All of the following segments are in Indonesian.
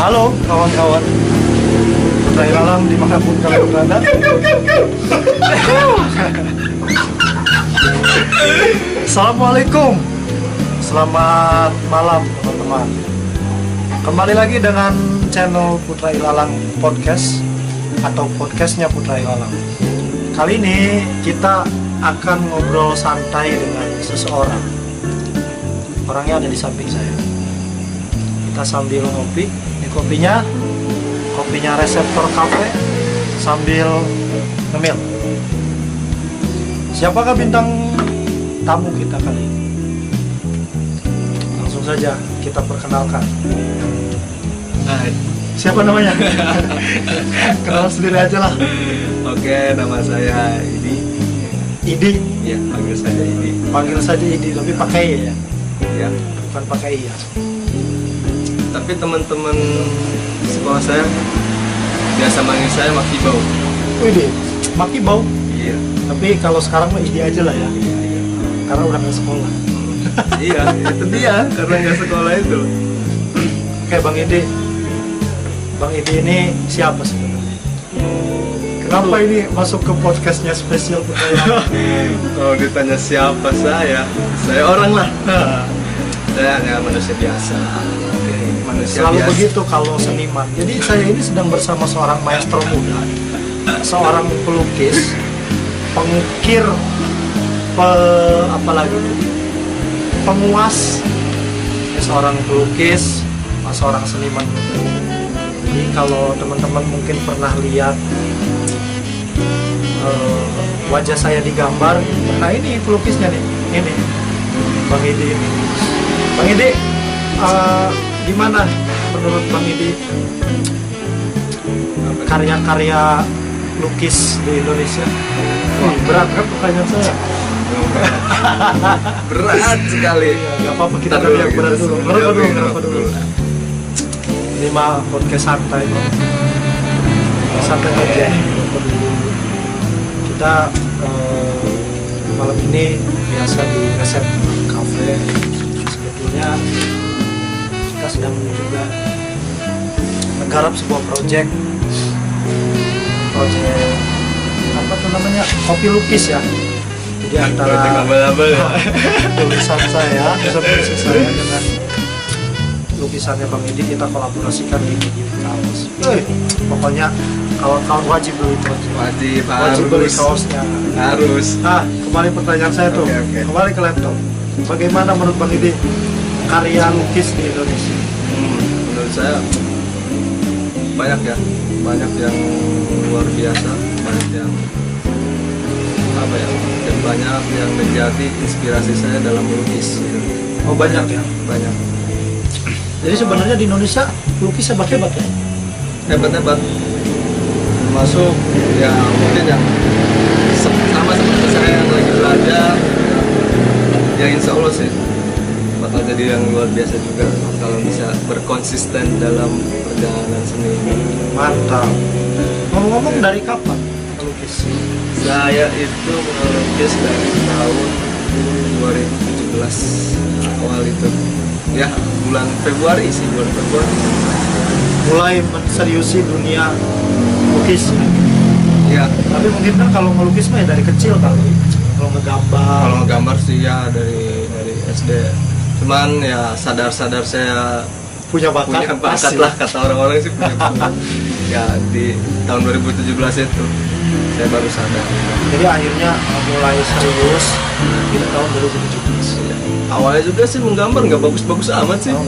Halo kawan-kawan, Putra Ilalang dimanapun kalian berada. Assalamualaikum, selamat malam teman-teman. Kembali lagi dengan channel Putra Ilalang Podcast atau podcastnya Putra Ilalang. Kali ini kita akan ngobrol santai dengan seseorang. Orangnya ada di samping saya. Kita sambil ngopi. Ini kopinya Reseptor Cafe sambil ngemil. Siapakah bintang tamu kita kali ini? Langsung saja kita perkenalkan. Hai. Siapa namanya? Kenal sendiri aja lah. Oke, nama saya Idi. Ya, panggil saya Idi. Panggil saja Idi, tapi pakai ya. Ya. Bukan pakai ya. Tapi teman-teman sekolah saya biasa manggil saya Makibau. Idi, Maki Bau. Iya. Tapi kalau sekarang mah Idi aja lah ya. Karena udah nggak sekolah. Iya, itu dia karena nggak sekolah itu. Oke, Bang Idi. Bang Idi ini siapa sebenarnya? Kenapa ini masuk ke podcastnya spesial Putra Ilalang? Kalau ditanya siapa saya orang lah. Saya hanya manusia biasa. Manusia Selalu biasa. begitu kalau seniman. Jadi saya ini sedang bersama seorang maestro muda, seorang pelukis, pengukir, penguas, seorang pelukis, seorang seniman muda. Jadi kalau teman-teman mungkin pernah lihat wajah saya digambar, nah ini pelukisnya nih, ini Bang Idi ini. Bang Idi, gimana menurut Bang Idi karya-karya lukis di Indonesia? Wah, berat kan pertanyaan saya? Berat sekali. Gak apa-apa, kita Ntar dulu, yang berat gitu. dulu. Ngerokok dulu. Ini mah podcast santai kok. Santai aja. Kita malam ini biasa di Resep Cafe. Sebetulnya kita sedang juga menggarap sebuah project apa tuh namanya, kopi lukis ya. Jadi antara tulisan saya, puisi saya dengan lukisannya Bang Idi, kita kolaborasikan di kaos. Pokoknya kawan-kawan wajib beli wajib beli kaosnya. Harus. Nah, kembali pertanyaan saya tuh. Oke. Kembali ke laptop. Bagaimana menurut Bang Idi karya lukis di Indonesia? Menurut saya banyak yang luar biasa, banyak yang dan banyak yang menjadi inspirasi saya dalam melukis. Oh, banyak ya. Banyak. Jadi sebenarnya di Indonesia lukis hebat-hebat ya. Hebat-hebat. Termasuk ya mungkin yang sama seperti saya yang lagi belajar, ya insya Allah sih bakal jadi yang luar biasa juga kalau bisa berkonsisten dalam perjalanan seni. Mantap. Ngomong-ngomong, dari kapan lukis? Saya itu melukis dari tahun 2017 awal itu. Ya, bulan Februari. Mulai menseriusi dunia lukis. Ya, Tapi mungkin kan kalau ngelukis mah ya dari kecil kali. Kalau ngegambar. kalau ngegambar sih ya dari SD. Cuman ya sadar saya punya bakat punya bakat lah, kata orang-orang sih punya bakat. Ya di tahun 2017 itu saya baru sadar. Jadi akhirnya mulai serius di tahun 2017. Awalnya juga sih menggambar nggak bagus-bagus amat sih. Oh,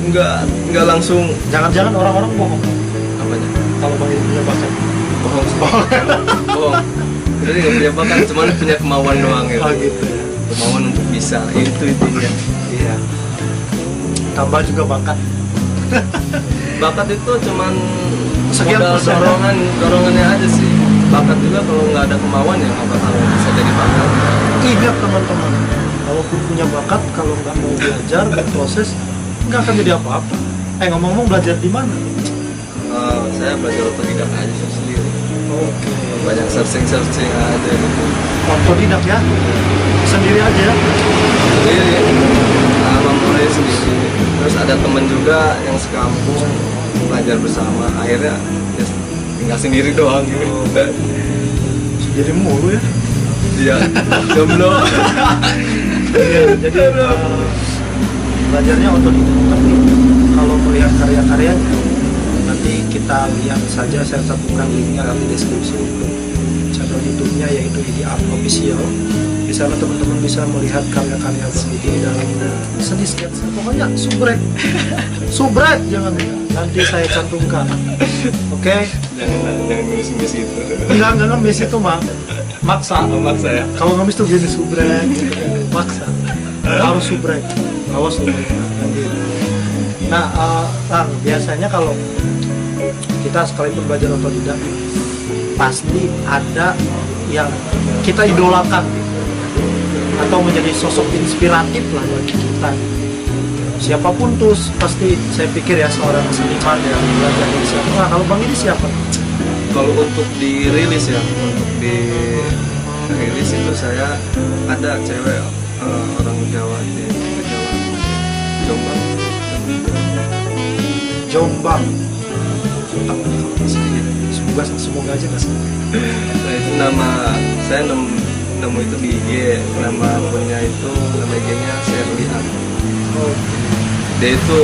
enggak ya. Nggak langsung. Jangan-jangan orang-orang bohong Apanya? kalau Bang Idi punya bakat. Bohong. Bohong. Jadi nggak punya bakat, cuman punya kemauan doang gitu. Oh gitu ya. Kemauan untuk bisa, itu intinya. Iya. Tambah juga bakat. Bakat itu cuman Sekian modal persen. dorongannya aja sih. Bakat juga kalau nggak ada kemauan ya nggak bakal bisa jadi bakat. Ingat teman-teman, walaupun punya bakat, kalau nggak mau belajar dan proses, nggak akan jadi apa-apa. Ngomong-ngomong, belajar di mana? Saya belajar otodidak aja sendiri. Oke. Banyak searching aja gitu. Otodidak ya? Sendiri aja? Sendiri. Memulai sendiri. Terus ada temen juga yang sekampung belajar bersama. Akhirnya ya, tinggal sendiri doang gitu. Jadi mulu ya. Iya, jomblo. Iya, jadi belajarnya otodidak. Tapi kalau melihat karya-karyanya, nanti kita lihat saja, saya satukan linknya nanti deskripsi untuk channel YouTube-nya, yaitu Idi Art Official. Di sana teman-teman bisa melihat karya-karya Bang Idi dalam seni sketsa. Pokoknya subrek jangan lupa. Nanti saya cantumkan. Oke? Jangan nulis itu. Enggak ngemis itu mah maksa. Maksa ya. Kalau ngemis tuh gini subrek, gitu. Maksa. Harus subrek. Awas subrek. Nah, biasanya kalau kita sekalipun belajar otodidak, pasti ada yang kita idolakan atau menjadi sosok inspiratif lah bagi kita. Siapapun tuh pasti saya pikir ya seorang seniman yang belajar dari siapa. Nah, kalau Bang ini siapa? Kalau untuk dirilis ya, untuk dirilis itu saya ada cewek orang Jawa di Jombang. Semoga aja nggak sih. Nah, itu nama saya nemu itu di IG, nama akunnya itu nama IG-nya Sherly Art. Dia itu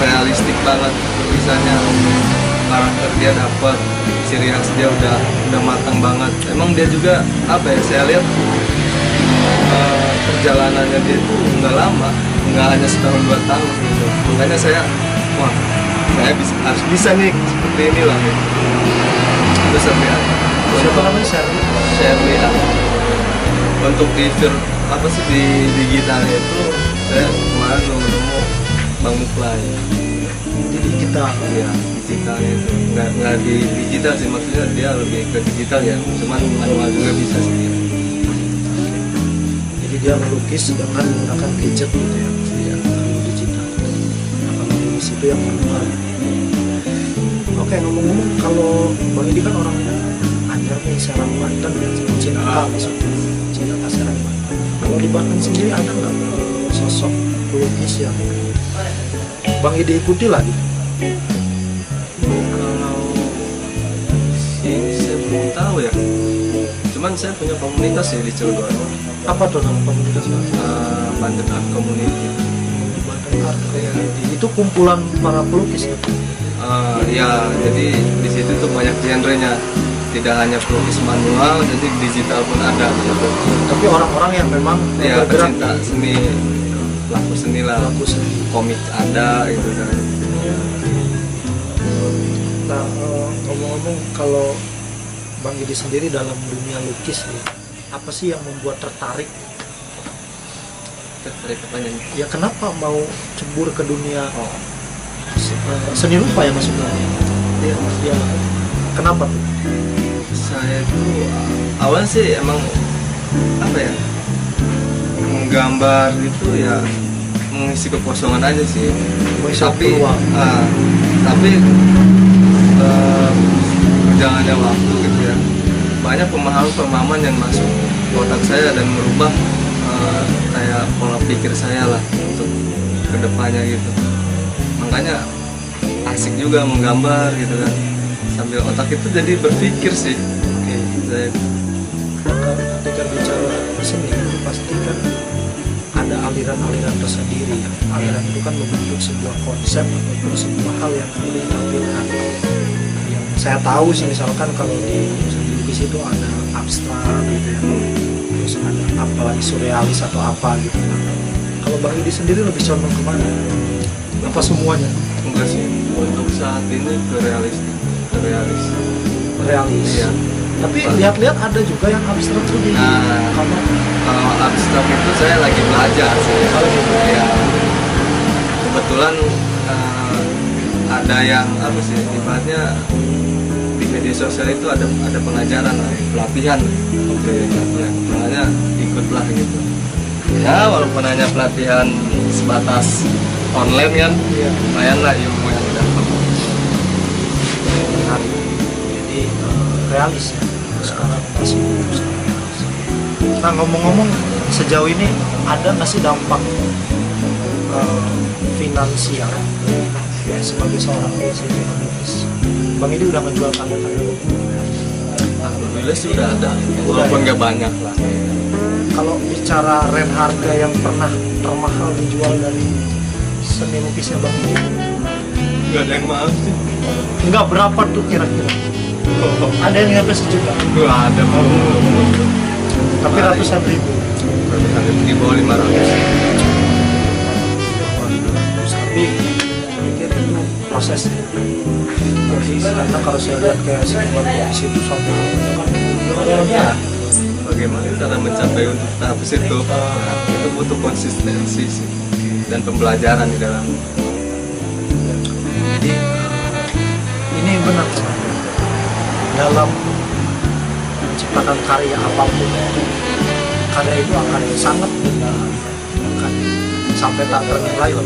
realistik banget tulisannya, karakter dia dapat, ciri khas dia udah matang banget. Emang dia juga apa ya, saya lihat perjalanannya dia itu nggak lama, nggak hanya setahun 2 tahun gitu. Makanya saya harus bisa nih seperti inilah gitu. Itu Sherly Art. Siapa namanya Sherly Art. Untuk di digitalnya itu saya kemarin nemu Bang Muklai. Di digital. Iya, digitalnya itu nggak di digital sih, maksudnya dia lebih ke digital ya, cuman manual juga bisa sih. Jadi dia melukis dengan menggunakan gadget gitu ya. Iya. Kalau digital. Nah, kalau di situ yang manual. Oke, ngomong-ngomong, kalau Bang Idi kan orang Anjar nih, Serang Banten dan Cinta maksudnya Cinta Serang Banten. Kalau di Banten sendiri ada nggak sosok pelukis yang Bang Idi ikuti lagi? Kalau sih saya belum tahu ya, cuman saya punya komunitas ya di Cilegon. Apa tuh nama komunitas Bang? Banten Art Community. Banten Art Community. Itu kumpulan para pelukis ya? Ya, jadi di situ tuh banyak genrenya, tidak hanya pelukis manual, jadi digital pun ada gitu. Tapi orang-orang yang memang Ya, bergerak pecinta seni, pelaku seni lah, pelaku seni. komik ada gitu kan. Nah, ngomong-ngomong, kalau Bang Idi sendiri dalam dunia lukis nih, apa sih yang membuat tertarik? Tertarik apanya nih? Ya kenapa mau cebur ke dunia seni rupa ya maksudnya? Dia kenapa tuh? Saya tuh awalnya sih emang apa ya, menggambar itu ya mengisi kekosongan aja sih. Tapi berjalannya waktu gitu ya, banyak pemahaman yang masuk ke otak saya dan merubah kayak pola pikir saya lah untuk kedepannya gitu. Makanya asik juga menggambar gitu kan, sambil otak itu jadi berpikir sih. Saya Ketika bicara seni itu pasti kan ada aliran-aliran tersendiri ya. Aliran itu kan membentuk sebuah konsep ataupun sebuah hal yang kemudian ditampilkan. Yang saya tahu sih, misalkan kalau di seni lukis itu ada abstrak gitu ya, terus ada apalagi surrealis atau apa gitu. Nah, kalau Bang Idi sendiri lebih condong kemana? Apa semuanya? enggak sih, untuk saat ini ke realis. Realis. Iya. Tapi lihat-lihat ada juga yang abstrak tuh di kamar. Kalau abstrak itu saya lagi belajar sih. Ya, kebetulan ada yang apa sih, ibaratnya di media sosial itu ada pengajaran, pelatihan. Pelatihan, makanya ikutlah gitu. Ya, walaupun hanya pelatihan sebatas online kan, lumayan lah ilmu yang dapat. Jadi realis ya, sekarang masih realis. Nah, ngomong-ngomong, sejauh ini ada nggak sih dampak finansial sebagai seorang pelukis, Bang Edi udah menjual karya-karya? Alhamdulillah sih udah ada, walaupun nggak banyak lah. Kalau bicara rate harga yang pernah termahal dijual dari seni lukisnya Bang Edi, Nggak ada yang mahal sih. enggak, berapa tuh kira-kira? Ada yang nyampe sejuta, Nggak ada tapi ratusan ribu. di bawah 500. Tapi mungkin itu prosesnya. Karena kalau saya lihat kayak seniman lukis itu sampai Ya, bagaimana cara mencapai untuk tahap situ? Nah, itu butuh konsistensi sih dan pembelajaran di dalam. jadi ini benar teman-teman. Dalam menciptakan karya apapun, karya itu akan sangat benda, akan sampai tak ternilai loh.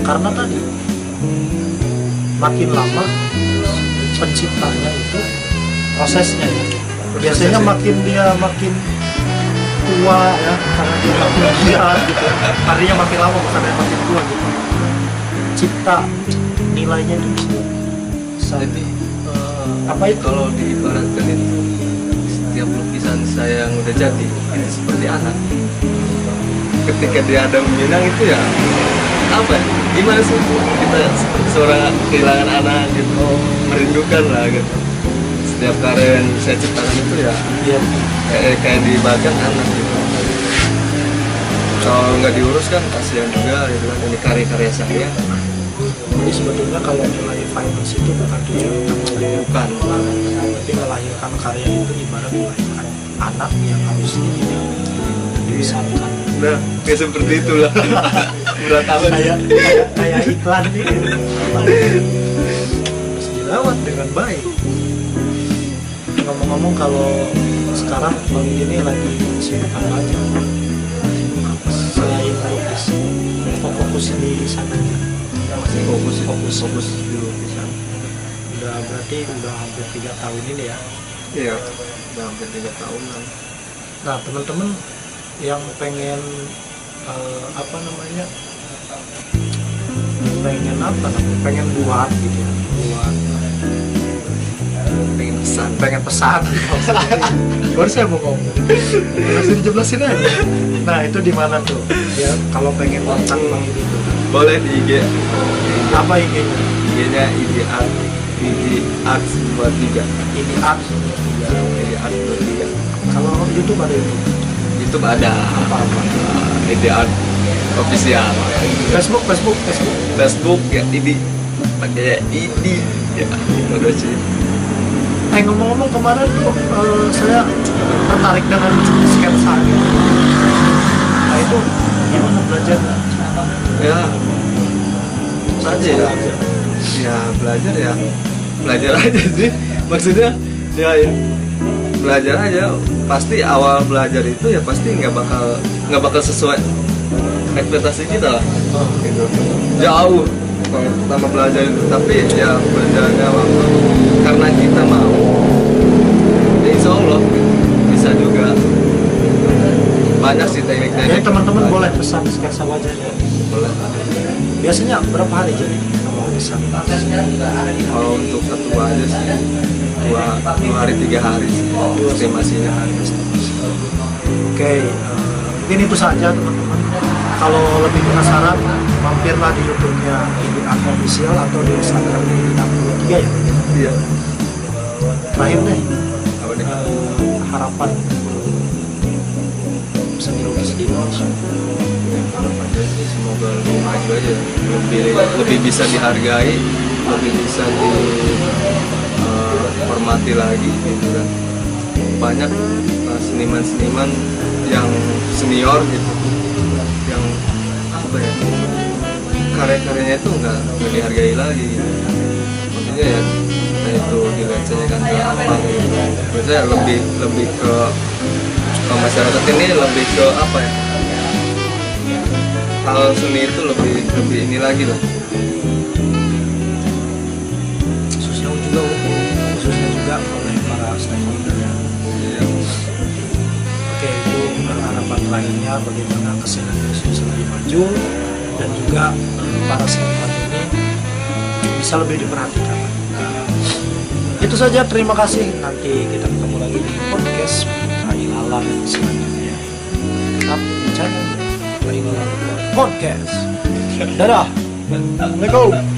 Karena tadi makin lama penciptanya itu prosesnya ya. Biasanya makin dia makin tua ya, karena dia makin giat gitu. Karyanya makin lama bukan makin tua gitu. Cipta nilainya itu bisa Jadi apa itu? kalau diibaratkan itu setiap lukisan saya yang udah jadi itu seperti anak. Ketika dia ada meminang itu ya apa? Ya? Gimana sih kita seperti seorang kehilangan anak gitu, merindukan lah gitu. Setiap karya yang saya ciptakan itu ya Iya. kayak diibaratkan anak gitu. Kalau nggak diurus kan kasihan juga gitu kan, ini karya-karya saya. Jadi sebetulnya kalau nilai finance itu bukan tujuan utama, Bukan. tapi melahirkan karya itu ibarat melahirkan anak yang harus dibesarkan. Nah, kayak seperti itulah. Berat amat. Kayak iklan nih, harus dirawat dengan baik. Ngomong-ngomong, kalau sekarang Bang ini lagi sibuk apa aja? Selain melukis, fokus di sana. Masih fokus di lukisan. Udah berarti udah hampir 3 tahun ini ya. Iya, udah hampir 3 tahunan. Nah, teman-teman yang pengen apa namanya, pengen buat gitu ya, pengen pesan baru saya mau ngomong, masih dijelasin aja. Nah, itu di mana tuh ya kalau pengen kontak Bang Edi itu? Boleh di IG. Apa IG-nya? IG-nya ID Arts 23. Ini art. ID Arts 23. Kalau YouTube ada itu. YouTube ada. Apa-apa? ID Art official. Facebook ya ID pakai ID ya. Udah sih. Ngomong-ngomong, kemarin tuh saya tertarik dengan sketsa gitu. Nah, itu gimana belajarnya? Ya saja ya belajar aja sih, maksudnya ya belajar aja. Pasti awal belajar itu ya pasti nggak bakal sesuai ekspektasi kita lah, gitu. Jauh kalau pertama belajar itu, tapi ya berjalannya waktu karena kita mau ya insya Allah bisa juga. Banyak sih teknik-teknik. Jadi teman-teman boleh pesan sketsa wajahnya. Boleh. Biasanya berapa hari jadi kalau pesan? Kalau untuk satu aja sih 2 hari 3 hari sih estimasinya. Oke, mungkin itu saja teman-teman. Kalau lebih penasaran, mampirlah di YouTube-nya Ini Art Official atau di Instagram Ini Art 23 ya. Iya. Terakhir deh, Apa nih? harapan seni lukis di Indonesia. Harapannya sih semoga lebih maju aja, lebih bisa dihargai, lebih bisa dihormati lagi gitu kan. Banyak seniman-seniman yang senior gitu, yang apa ya, karya-karyanya itu nggak dihargai lagi gitu. Maksudnya ya itu dilecehkan ke apa gitu. Maksudnya lebih ke masyarakat ini lebih ke apa ya, hal seni itu lebih ini lagi lah. Khususnya juga oleh para stakeholder ya. Iya. Oke, itu harapan terakhirnya bagaimana kesenian Indonesia lebih maju dan juga para seniman ini bisa lebih diperhatikan. Itu saja, terima kasih. Nanti kita ketemu lagi di podcast Ilalang selanjutnya. Tetap di channel Ilalang Podcast. Dadah. Assalamualaikum.